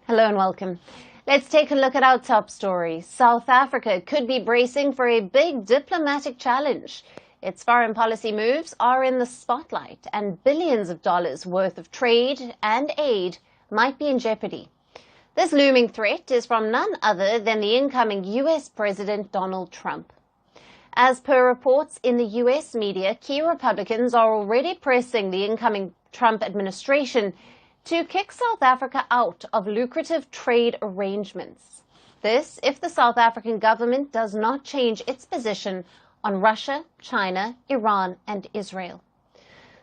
Hello and welcome. Let's take a look at our top story. South Africa could be bracing for a big diplomatic challenge. Its foreign policy moves are in the spotlight, and billions of dollars worth of trade and aid might be in jeopardy. This looming threat is from none other than the incoming U.S. President Donald Trump. As per reports in the U.S. media, key Republicans are already pressing the incoming Trump administration to kick South Africa out of lucrative trade arrangements. This if the South African government does not change its position on Russia, China, Iran and Israel.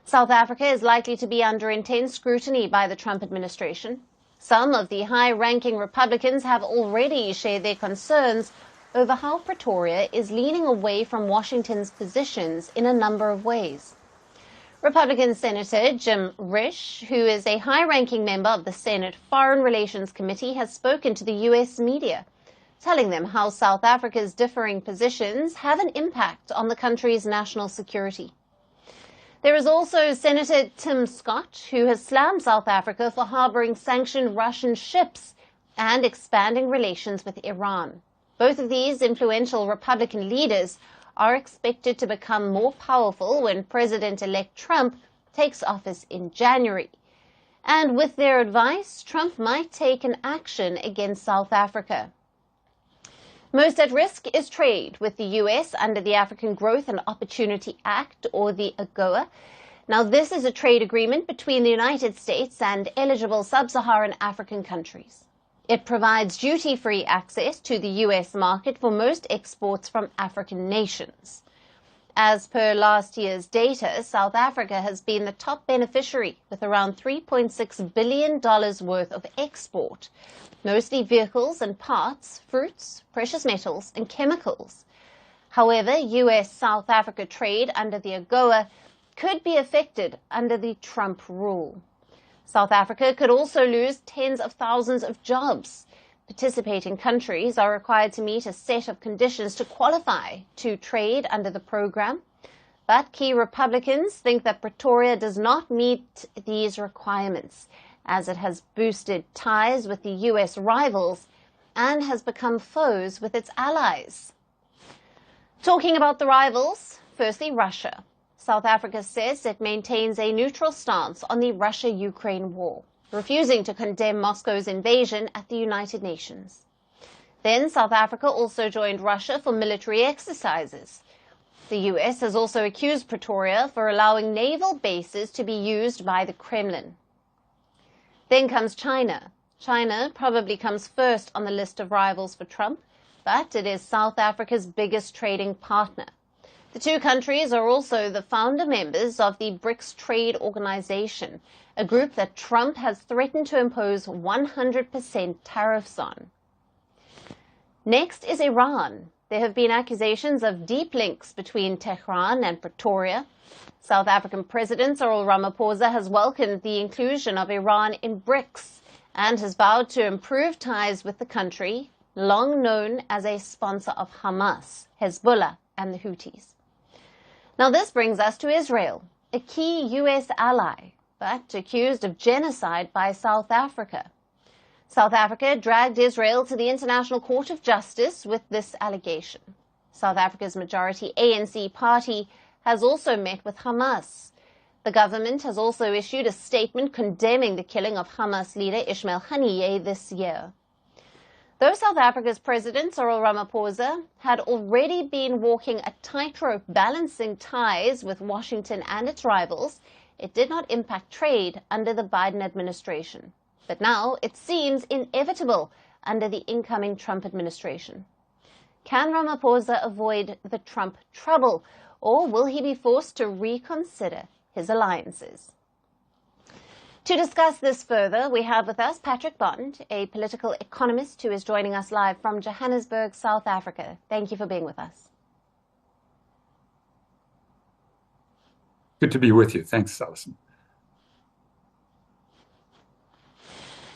South Africa is likely to be under intense scrutiny by the Trump administration. Some of the high-ranking Republicans have already shared their concerns over how Pretoria is leaning away from Washington's positions in a number of ways. Republican Senator Jim Risch, who is a high-ranking member of the Senate Foreign Relations Committee, has spoken to the U.S. media, telling them how South Africa's differing positions have an impact on the country's national security. There is also Senator Tim Scott, who has slammed South Africa for harboring sanctioned Russian ships and expanding relations with Iran. Both of these influential Republican leaders are expected to become more powerful when President-elect Trump takes office in January. And with their advice, Trump might take an action against South Africa. Most at risk is trade with the U.S. under the African Growth and Opportunity Act, or the AGOA. Now, this is a trade agreement between the United States and eligible sub-Saharan African countries. It provides duty-free access to the U.S. market for most exports from African nations. As per last year's data, South Africa has been the top beneficiary with around $3.6 billion worth of export, mostly vehicles and parts, fruits, precious metals and chemicals. However, U.S.-South Africa trade under the AGOA could be affected under the Trump rule. South Africa could also lose tens of thousands of jobs. Participating countries are required to meet a set of conditions to qualify to trade under the program. But key Republicans think that Pretoria does not meet these requirements, as it has boosted ties with the U.S. rivals and has become foes with its allies. Talking about the rivals, firstly Russia. South Africa says it maintains a neutral stance on the Russia-Ukraine war, refusing to condemn Moscow's invasion at the United Nations. Then South Africa also joined Russia for military exercises. The U.S. has also accused Pretoria for allowing naval bases to be used by the Kremlin. Then comes China. China probably comes first on the list of rivals for Trump, but it is South Africa's biggest trading partner. The two countries are also the founder members of the BRICS Trade Organization, a group that Trump has threatened to impose 100% tariffs on. Next is Iran. There have been accusations of deep links between Tehran and Pretoria. South African President Cyril Ramaphosa has welcomed the inclusion of Iran in BRICS and has vowed to improve ties with the country, long known as a sponsor of Hamas, Hezbollah, and the Houthis. Now this brings us to Israel, a key U.S. ally, but accused of genocide by South Africa. South Africa dragged Israel to the International Court of Justice with this allegation. South Africa's majority ANC party has also met with Hamas. The government has also issued a statement condemning the killing of Hamas leader Ismail Haniyeh this year. Though South Africa's President Cyril Ramaphosa had already been walking a tightrope balancing ties with Washington and its rivals, it did not impact trade under the Biden administration. But now it seems inevitable under the incoming Trump administration. Can Ramaphosa avoid the Trump trouble, or will he be forced to reconsider his alliances? To discuss this further, we have with us Patrick Bond, a political economist who is joining us live from Johannesburg, South Africa. Thank you for being with us. Good to be with you. Thanks, Alison.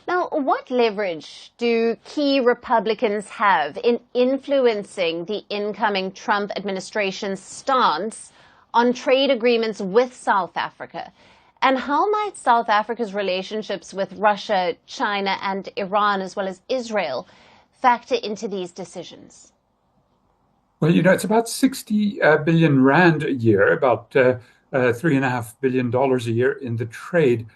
Now, what leverage do key Republicans have in influencing the incoming Trump administration's stance on trade agreements with South Africa? And how might South Africa's relationships with Russia, China, and Iran, as well as Israel, factor into these decisions? Well, it's about 60 billion rand a year, about $3.5 billion a year in the trade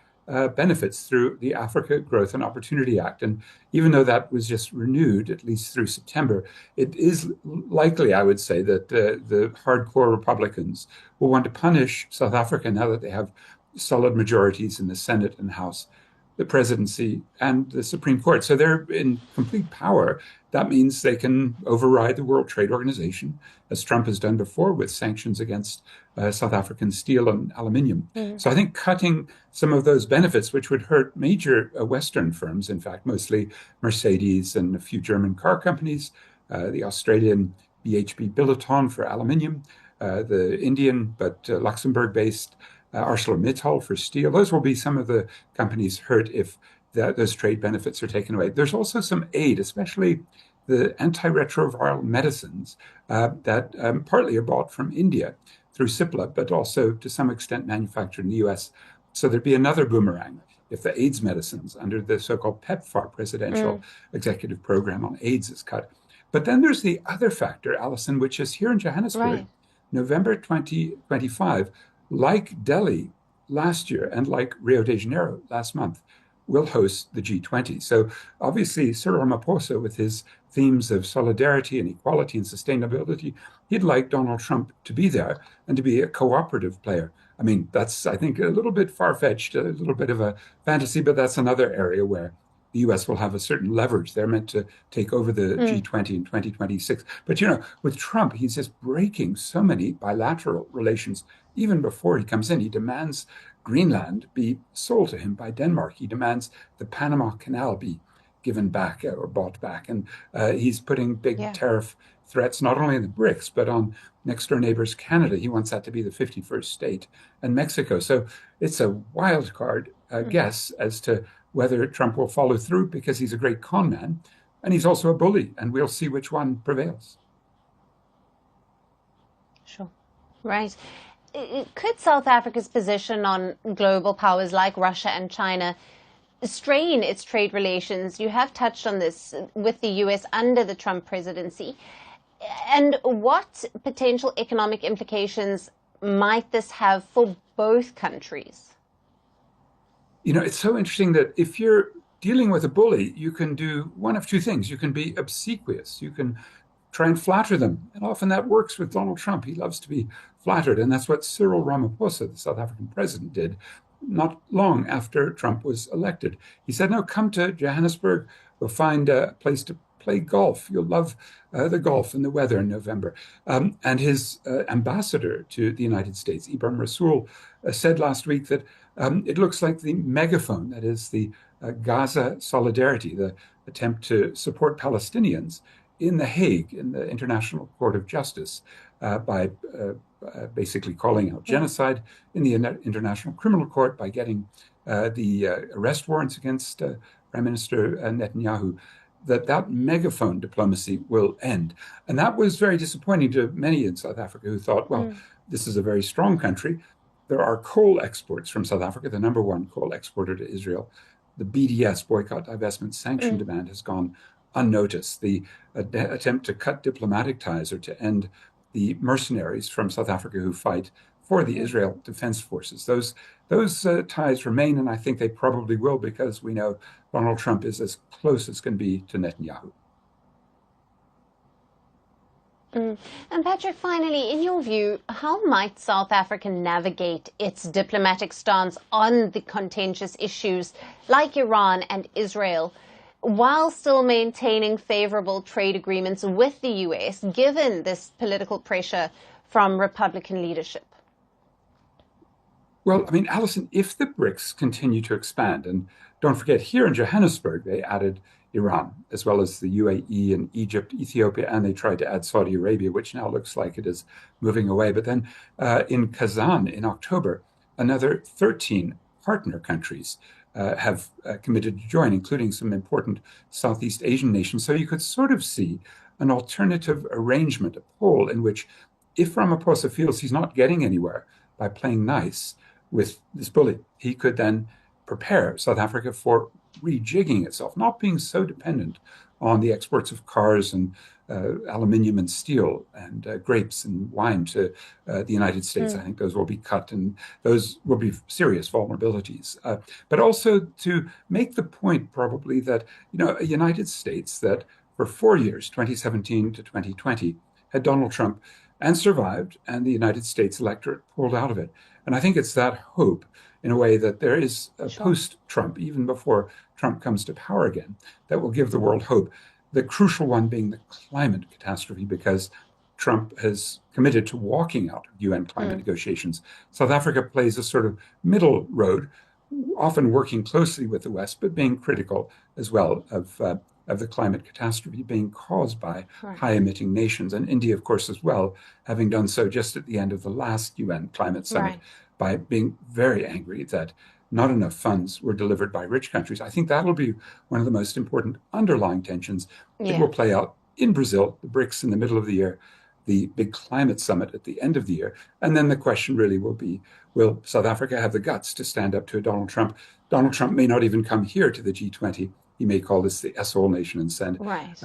benefits through the Africa Growth and Opportunity Act. And even though that was just renewed, at least through September, it is likely, I would say, that the hardcore Republicans will want to punish South Africa now that they have solid majorities in the Senate and House, the presidency, and the Supreme Court. So they're in complete power. That means they can override the World Trade Organization, as Trump has done before with sanctions against South African steel and aluminium. Mm. So I think cutting some of those benefits, which would hurt major Western firms, in fact, mostly Mercedes and a few German car companies, the Australian BHP Billiton for aluminium, the Indian but Luxembourg-based ArcelorMittal for steel. Those will be some of the companies hurt if those trade benefits are taken away. There's also some aid, especially the antiretroviral medicines that partly are bought from India through CIPLA, but also to some extent manufactured in the US. So there'd be another boomerang if the AIDS medicines under the so-called PEPFAR presidential executive program on AIDS is cut. But then there's the other factor, Alison, which is here in Johannesburg, Right. November 2025, like Delhi last year and like Rio de Janeiro last month, will host the G20. So obviously, Cyril Ramaphosa, with his themes of solidarity and equality and sustainability, he'd like Donald Trump to be there and to be a cooperative player. I mean, that's, I think, a little bit far-fetched, a little bit of a fantasy, but that's another area where the US will have a certain leverage. They're meant to take over the Mm. G20 in 2026. But, with Trump, he's just breaking so many bilateral relations. Even before he comes in, he demands Greenland be sold to him by Denmark. He demands the Panama Canal be given back or bought back. And he's putting big Yeah. tariff threats not only in the BRICS, but on next door neighbors Canada. He wants that to be the 51st state, and Mexico. So it's a wild card Mm. guess as to whether Trump will follow through because he's a great con man. And he's also a bully, and we'll see which one prevails. Sure. Right. Could South Africa's position on global powers like Russia and China strain its trade relations? You have touched on this with the US under the Trump presidency. And what potential economic implications might this have for both countries? It's so interesting that if you're dealing with a bully, you can do one of two things. You can be obsequious. You can try and flatter them. And often that works with Donald Trump. He loves to be flattered. And that's what Cyril Ramaphosa, the South African president, did not long after Trump was elected. He said, no, come to Johannesburg. We'll find a place to play golf. You'll love the golf and the weather in November. And his ambassador to the United States, Ibrahim Rasool, said last week that it looks like the megaphone, that is the Gaza solidarity, the attempt to support Palestinians in The Hague, in the International Court of Justice, by basically calling out genocide, in the International Criminal Court by getting the arrest warrants against Prime Minister Netanyahu, that megaphone diplomacy will end. And that was very disappointing to many in South Africa who thought, well, this is a very strong country. There are coal exports from South Africa, the number one coal exporter to Israel. The BDS, boycott, divestment, sanction demand has gone unnoticed. The attempt to cut diplomatic ties or to end the mercenaries from South Africa who fight for the Israel Defense Forces. Those ties remain, and I think they probably will because we know Donald Trump is as close as can be to Netanyahu. And Patrick, finally, in your view, how might South Africa navigate its diplomatic stance on the contentious issues like Iran and Israel while still maintaining favorable trade agreements with the US, given this political pressure from Republican leadership? Well, I mean, Alison, if the BRICS continue to expand, and don't forget, here in Johannesburg, they added Iran, as well as the UAE and Egypt, Ethiopia, and they tried to add Saudi Arabia, which now looks like it is moving away. But then in Kazan in October, another 13 partner countries have committed to join, including some important Southeast Asian nations. So you could sort of see an alternative arrangement, a pole in which if Ramaphosa feels he's not getting anywhere by playing nice, with this bully, he could then prepare South Africa for rejigging itself, not being so dependent on the exports of cars and aluminium and steel and grapes and wine to the United States. I think those will be cut, and those will be serious vulnerabilities. But also to make the point, probably, that a United States that for 4 years, 2017 to 2020, had Donald Trump and survived, and the United States electorate pulled out of it. And I think it's that hope, in a way, that there is a Sure. post-Trump, even before Trump comes to power again, that will give the world hope. The crucial one being the climate catastrophe, because Trump has committed to walking out of UN climate negotiations. South Africa plays a sort of middle road, often working closely with the West, but being critical as well of the climate catastrophe being caused by Right. high emitting nations. And India, of course, as well, having done so just at the end of the last UN climate summit Right. by being very angry that not enough funds were delivered by rich countries. I think that'll be one of the most important underlying tensions. It Yeah. will play out in Brazil, the BRICS in the middle of the year, the big climate summit at the end of the year. And then the question really will be, will South Africa have the guts to stand up to a Donald Trump? Donald Trump may not even come here to the G20. He may call this the SO nation and send Right.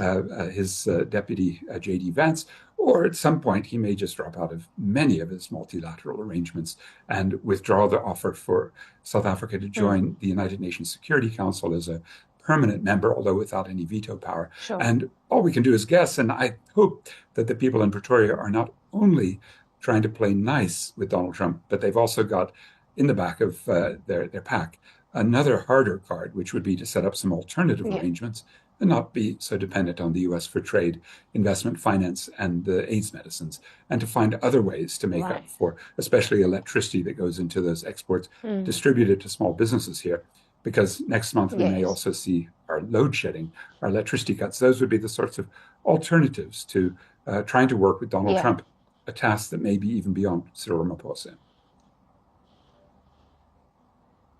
his deputy, J.D. Vance, or at some point he may just drop out of many of his multilateral arrangements and withdraw the offer for South Africa to join the United Nations Security Council as a permanent member, although without any veto power. Sure. And all we can do is guess. And I hope that the people in Pretoria are not only trying to play nice with Donald Trump, but they've also got in the back of their pack another harder card, which would be to set up some alternative arrangements and not be so dependent on the US for trade, investment, finance, and the AIDS medicines, and to find other ways to make up for, especially electricity that goes into those exports, distributed to small businesses here. Because next month we may also see our load shedding, our electricity cuts. Those would be the sorts of alternatives to trying to work with Donald Trump, a task that may be even beyond Cyril Ramaphosa.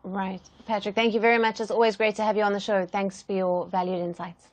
Right. Patrick, thank you very much. It's always great to have you on the show. Thanks for your valued insights.